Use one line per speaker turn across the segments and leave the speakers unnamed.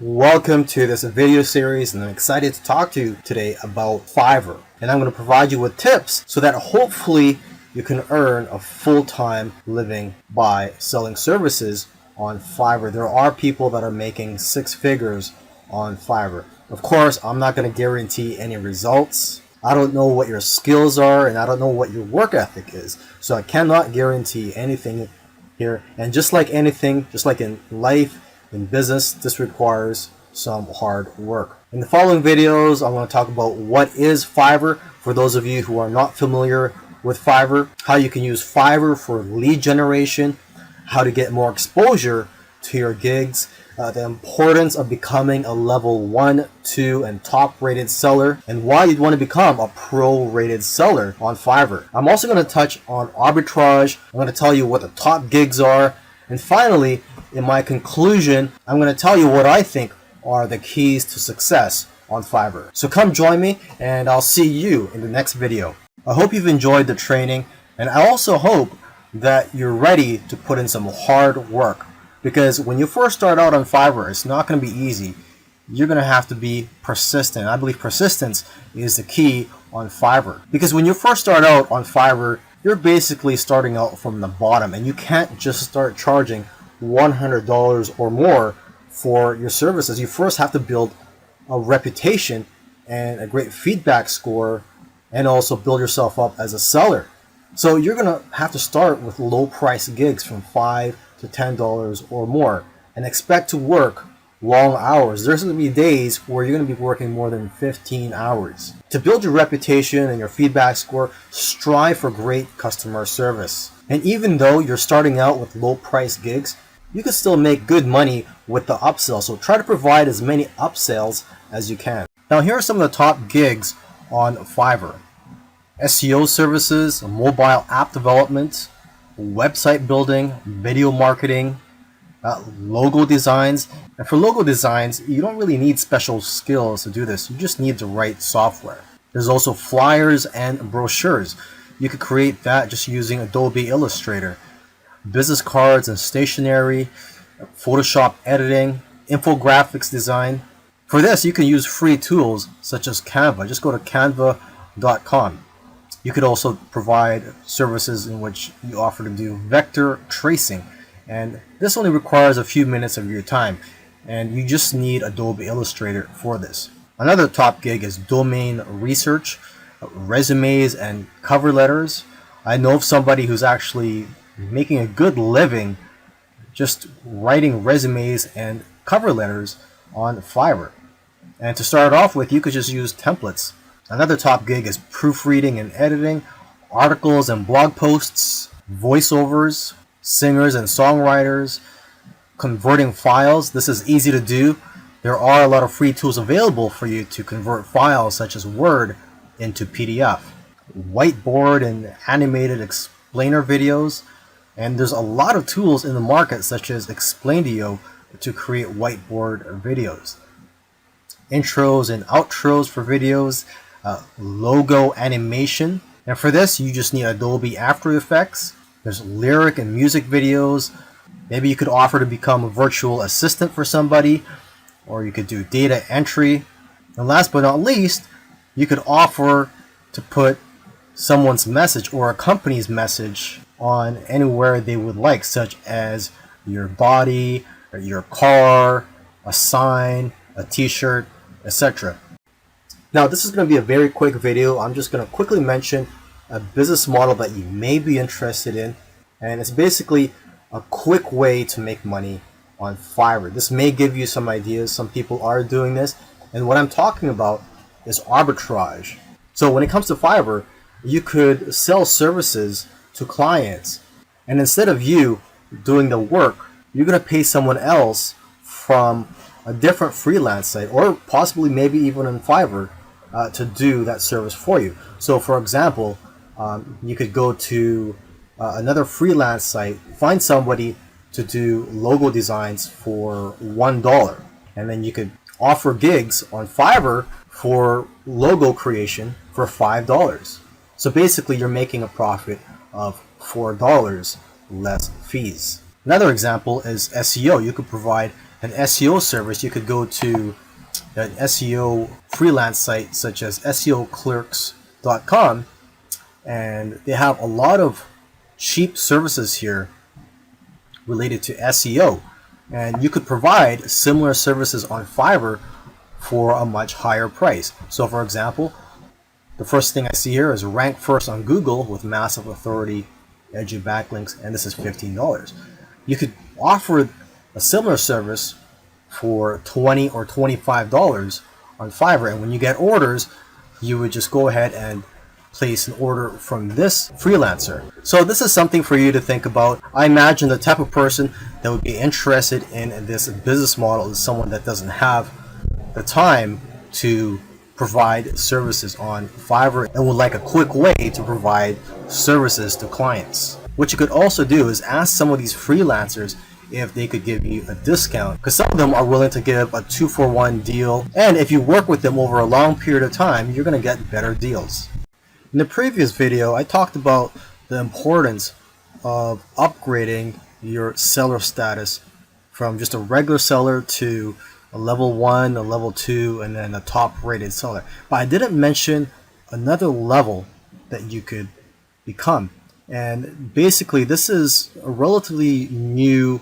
Welcome to this video series, and I'm excited to talk to you today about Fiverr. And I'm going to provide you with tips so that hopefully you can earn a full-time living by selling services on Fiverr. There are people that are making six figures on Fiverr. Of course, I'm not going to guarantee any results. I don't know what your skills are, and I don't know what your work ethic is. So I cannot guarantee anything here. And just like anything, just like in life, in business, this requires some hard work. In the following videos, I'm going to talk about what is Fiverr for those of you who are not familiar with Fiverr, how you can use Fiverr for lead generation, how to get more exposure to your gigs, the importance of becoming a level 1, 2, and top rated seller, and why you'd want to become a pro rated seller on Fiverr. I'm also going to touch on arbitrage. I'm going to tell you what the top gigs are, and finally, in my conclusion, I'm going to tell you what I think are the keys to success on Fiverr. So come join me, and I'll see you in the next video. I hope you've enjoyed the training, and I also hope that you're ready to put in some hard work. Because when you first start out on Fiverr, it's not going to be easy. You're going to have to be persistent. I believe persistence is the key on Fiverr. Because when you first start out on Fiverr, you're basically starting out from the bottom, and you can't just start charging $100 or more for your services. You first have to build a reputation and a great feedback score, and also build yourself up as a seller. So you're going to have to start with low price gigs from $5 to $10 or more, and expect to work long hours. There's going to be days where you're going to be working more than 15 hours. To build your reputation and your feedback score, strive for great customer service. And even though you're starting out with low price gigs, you can still make good money with the upsell. So try to provide as many upsells as you can. Now here are some of the top gigs on Fiverr: SEO services, mobile app development, website building, video marketing, logo designs. And for logo designs, you don't really need special skills to do this. You just need the right software. There's also flyers and brochures. You could create that just using Adobe Illustrator. Business cards and stationery, Photoshop editing, infographics design. For this, you can use free tools such as Canva. Just go to canva.com. You could also provide services in which you offer to do vector tracing, and this only requires a few minutes of your time, and you just need Adobe Illustrator for this. Another top gig is domain research, resumes and cover letters. I know of somebody who's actually making a good living just writing resumes and cover letters on Fiverr. And to start off with, you could just use templates. Another top gig is proofreading and editing, articles and blog posts, voiceovers, singers and songwriters, converting files. This is easy to do. There are a lot of free tools available for you to convert files such as Word into PDF. Whiteboard and animated explainer videos. And there's a lot of tools in the market such as Explaindio to create whiteboard videos. Intros and outros for videos, logo animation. And for this, you just need Adobe After Effects. There's lyric and music videos. Maybe you could offer to become a virtual assistant for somebody, or you could do data entry. And last but not least, you could offer to put someone's message or a company's message on anywhere they would like, such as your body, or your car, a sign, a t-shirt, etc. Now this is going to be a very quick video. I'm just going to quickly mention a business model that you may be interested in, and it's basically a quick way to make money on Fiverr. This may give you some ideas. Some people are doing this, and what I'm talking about is arbitrage. So when it comes to Fiverr, you could sell services to clients, and instead of you doing the work, you're going to pay someone else from a different freelance site, or possibly maybe even on Fiverr, to do that service for you. So for example, you could go to another freelance site, find somebody to do logo designs for $1, and then you could offer gigs on Fiverr for logo creation for $5. So basically you're making a profit of $4 less fees. Another example is SEO. You could provide an SEO service, you could go to an SEO freelance site such as SEOclerks.com, and they have a lot of cheap services here related to SEO, and you could provide similar services on Fiverr for a much higher price. So for example, the first thing I see here is rank first on Google with massive authority, edgy backlinks, and this is $15. You could offer a similar service for $20 or $25 on Fiverr, and when you get orders, you would just go ahead and place an order from this freelancer. So this is something for you to think about. I imagine the type of person that would be interested in this business model is someone that doesn't have the time to provide services on Fiverr and would like a quick way to provide services to clients. What you could also do is ask some of these freelancers if they could give you a discount, because some of them are willing to give a 2-for-1 deal, and if you work with them over a long period of time, you're going to get better deals. In the previous video, I talked about the importance of upgrading your seller status from just a regular seller to a level 1, a level 2, and then a top rated seller. But I didn't mention another level that you could become. And basically this is a relatively new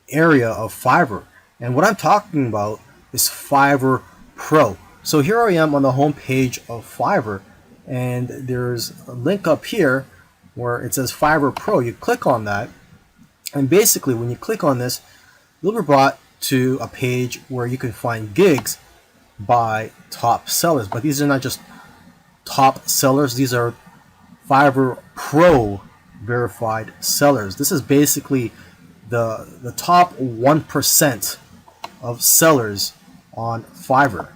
area of Fiverr. And what I'm talking about is Fiverr Pro. So here I am on the home page of Fiverr, and there's a link up here where it says Fiverr Pro. You click on that, and basically when you click on this, you'll be brought to a page where you can find gigs by top sellers. But these are not just top sellers, these are Fiverr Pro verified sellers. This is basically the top 1% of sellers on Fiverr.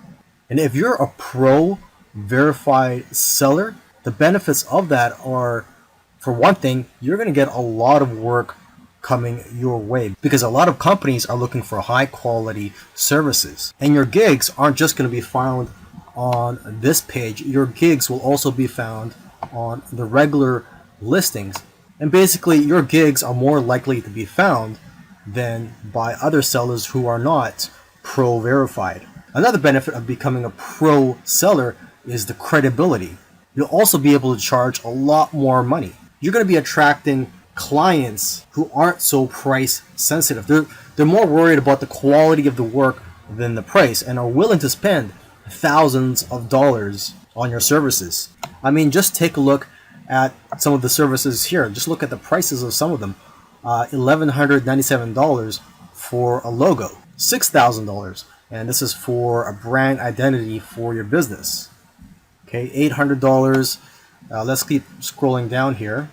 And if you're a pro verified seller, the benefits of that are, for one thing, you're going to get a lot of work coming your way, because a lot of companies are looking for high quality services, and your gigs aren't just going to be found on this page. Your gigs will also be found on the regular listings, and basically your gigs are more likely to be found than by other sellers who are not pro verified. Another benefit of becoming a pro seller is the credibility. You'll also be able to charge a lot more money. You're going to be attracting clients who aren't so price sensitive. They're more worried about the quality of the work than the price, and are willing to spend thousands of dollars on your services. I mean, just take a look at some of the services here. Just look at the prices of some of them. $1,197 for a logo, $6,000, and this is for a brand identity for your business. Okay, $800. Let's keep scrolling down here.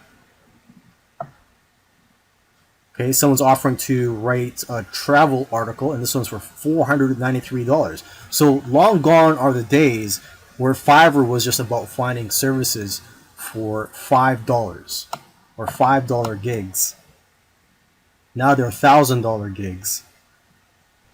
Okay, someone's offering to write a travel article, and this one's for $493. So long gone are the days where Fiverr was just about finding services for $5 or $5 gigs. Now they're $1,000 gigs.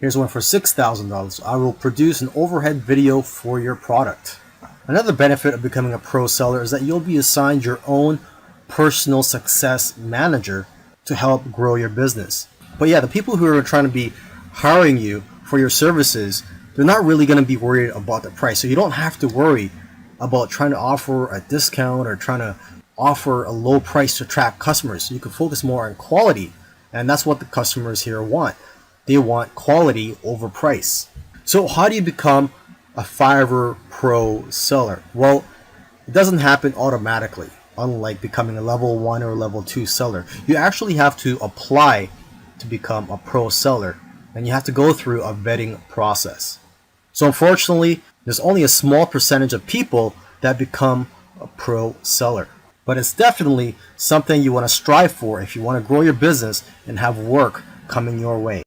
Here's one for $6,000. I will produce an overhead video for your product. Another benefit of becoming a pro seller is that you'll be assigned your own personal success manager to help grow your business. But yeah, the people who are trying to be hiring you for your services, they're not really going to be worried about the price. So you don't have to worry about trying to offer a discount or trying to offer a low price to attract customers. You can focus more on quality, and that's what the customers here want. They want quality over price. So how do you become a Fiverr Pro seller? Well, it doesn't happen automatically. Unlike becoming a level 1 or level 2 seller, you actually have to apply to become a pro seller, and you have to go through a vetting process. So unfortunately, there's only a small percentage of people that become a pro seller, but it's definitely something you want to strive for if you want to grow your business and have work coming your way.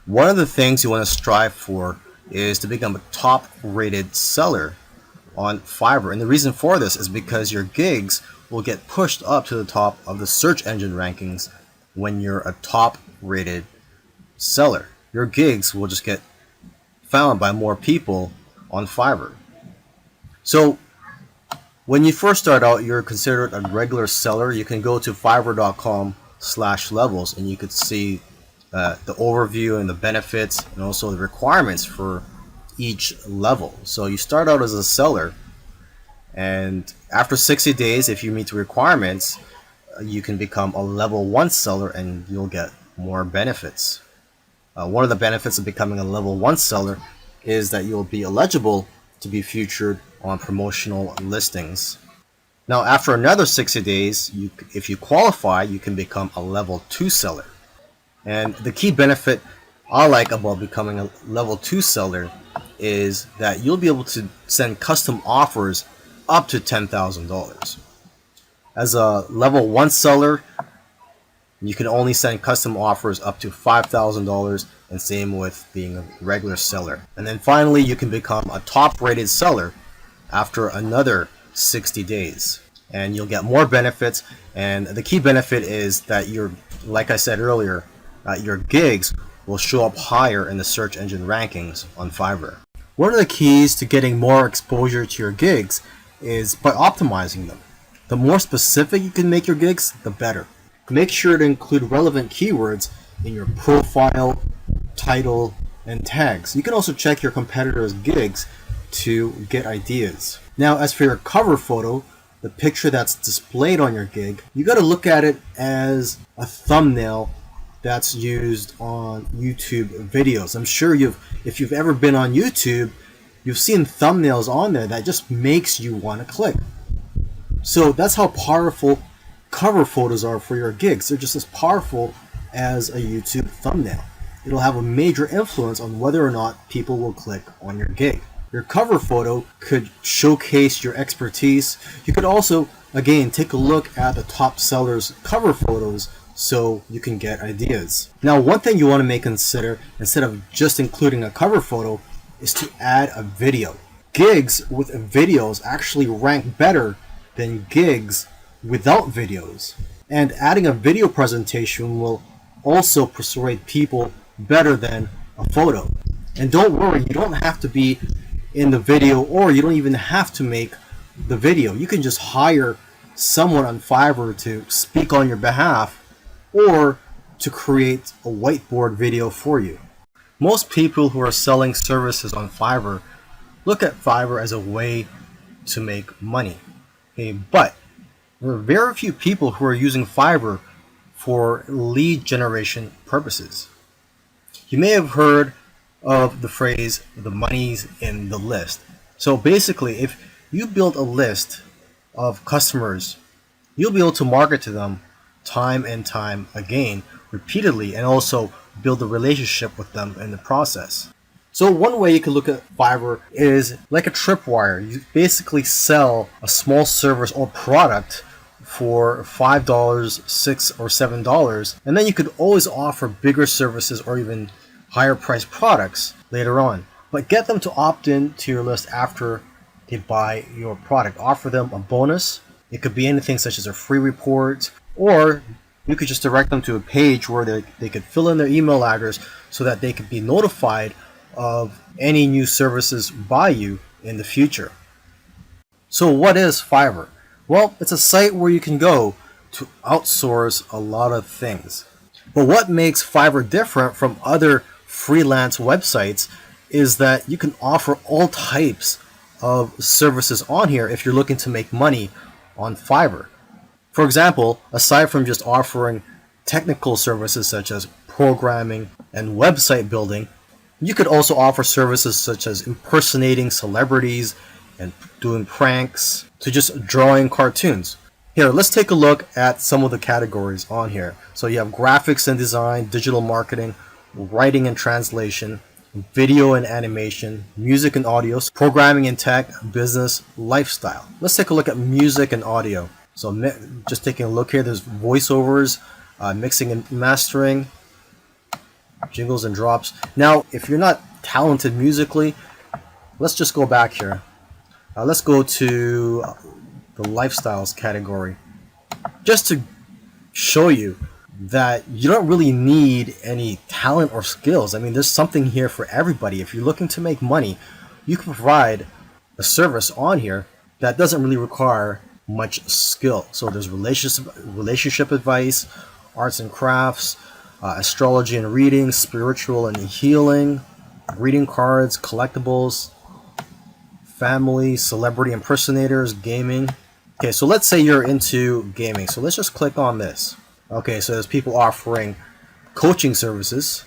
One of the things you want to strive for is to become a top rated seller on Fiverr, and the reason for this is because your gigs will get pushed up to the top of the search engine rankings when you're a top rated seller. Your gigs will just get found by more people on Fiverr. So when you first start out, you're considered a regular seller. You can go to fiverr.com/levels and you could see the overview and the benefits, and also the requirements for each level. So you start out as a seller, and after 60 days, if you meet the requirements, you can become a level 1 seller and you'll get more benefits. One of the benefits of becoming a level 1 seller is that you'll be eligible to be featured on promotional listings. Now, after another 60 days, if you qualify, you can become a level 2 seller. And the key benefit I like about becoming a level 2 seller is that you'll be able to send custom offers up to $10,000. As a level 1 seller, you can only send custom offers up to $5,000, and same with being a regular seller. And then finally, you can become a top rated seller after another 60 days. And you'll get more benefits, and the key benefit is that like I said earlier, your gigs will show up higher in the search engine rankings on Fiverr. One of the keys to getting more exposure to your gigs is by optimizing them. The more specific you can make your gigs, the better. Make sure to include relevant keywords in your profile, title, and tags. You can also check your competitors' gigs to get ideas. Now, as for your cover photo, the picture that's displayed on your gig, you got to look at it as a thumbnail that's used on YouTube videos. I'm sure if you've ever been on YouTube, you've seen thumbnails on there that just makes you want to click. So that's how powerful cover photos are for your gigs. They're just as powerful as a YouTube thumbnail. It'll have a major influence on whether or not people will click on your gig. Your cover photo could showcase your expertise. You could also, again, take a look at the top sellers' cover photos so you can get ideas. Now, one thing you want to consider, instead of just including a cover photo, is to add a video. Gigs with videos actually rank better than gigs without videos. And adding a video presentation will also persuade people better than a photo. And don't worry, you don't have to be in the video, or you don't even have to make the video. You can just hire someone on Fiverr to speak on your behalf or to create a whiteboard video for you. Most people who are selling services on Fiverr look at Fiverr as a way to make money. Okay, but there are very few people who are using Fiverr for lead generation purposes. You may have heard of the phrase, the money's in the list. So basically, if you build a list of customers, you'll be able to market to them time and time again, repeatedly, and also build a relationship with them in the process. So one way you can look at Fiverr is like a tripwire. You basically sell a small service or product for $5, $6, or $7, and then you could always offer bigger services or even higher priced products later on. But get them to opt in to your list after they buy your product. Offer them a bonus. It could be anything such as a free report, or you could just direct them to a page where they could fill in their email address so that they could be notified of any new services by you in the future. So what is Fiverr? Well, it's a site where you can go to outsource a lot of things. But what makes Fiverr different from other freelance websites is that you can offer all types of services on here if you're looking to make money on Fiverr. For example, aside from just offering technical services such as programming and website building, you could also offer services such as impersonating celebrities and doing pranks to just drawing cartoons. Here, let's take a look at some of the categories on here. So you have graphics and design, digital marketing, writing and translation, video and animation, music and audio, programming and tech, business, lifestyle. Let's take a look at music and audio. So just taking a look here, there's voiceovers, mixing and mastering, jingles and drops. Now, if you're not talented musically, let's just go back here. Let's go to the lifestyles category, just to show you that you don't really need any talent or skills. I mean, there's something here for everybody. If you're looking to make money, you can provide a service on here that doesn't really require much skill. So there's relationship advice, arts and crafts, astrology and reading, spiritual and healing, greeting cards, collectibles, family, celebrity impersonators, gaming. Okay, so let's say you're into gaming. So let's just click on this. Okay, so there's people offering coaching services,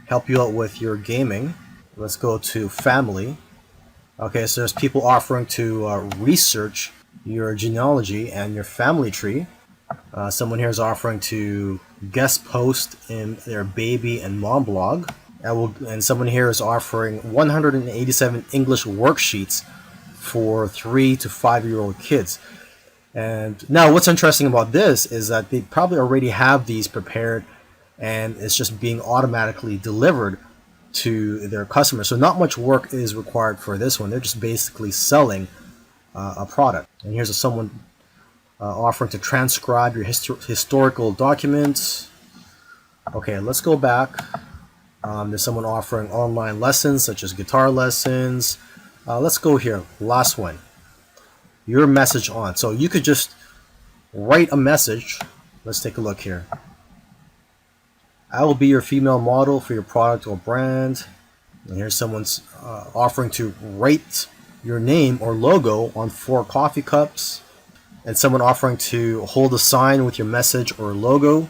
help you out with your gaming. Let's go to family. Okay, so there's people offering to research your genealogy and your family tree. Someone here is offering to guest post in their baby and mom blog. And someone here is offering 187 English worksheets for 3 to 5-year-old kids. And now what's interesting about this is that they probably already have these prepared and it's just being automatically delivered to their customers. So not much work is required for this one. They're just basically selling a product. And here's someone offering to transcribe your historical documents. Okay, let's go back. There's someone offering online lessons such as guitar lessons. Let's go here. Last one. Your message on. So you could just write a message. Let's take a look here. I will be your female model for your product or brand. And here's someone's offering to write your name or logo on 4 coffee cups. And someone offering to hold a sign with your message or logo.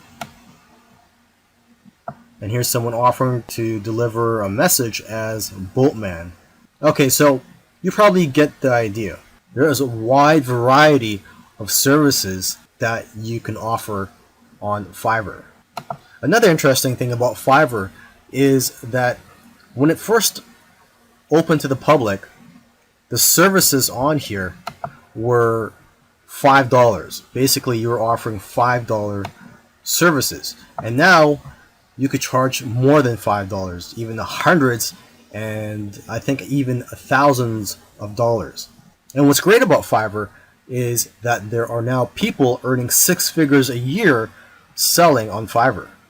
And here's someone offering to deliver a message as Boatman. Okay, so you probably get the idea. There is a wide variety of services that you can offer on Fiverr. Another interesting thing about Fiverr is that when it first opened to the public, the services on here were $5. Basically, you were offering $5 services. And now you could charge more than $5, even the hundreds and I think even thousands of dollars. And what's great about Fiverr is that there are now people earning 6 figures a year selling on Fiverr.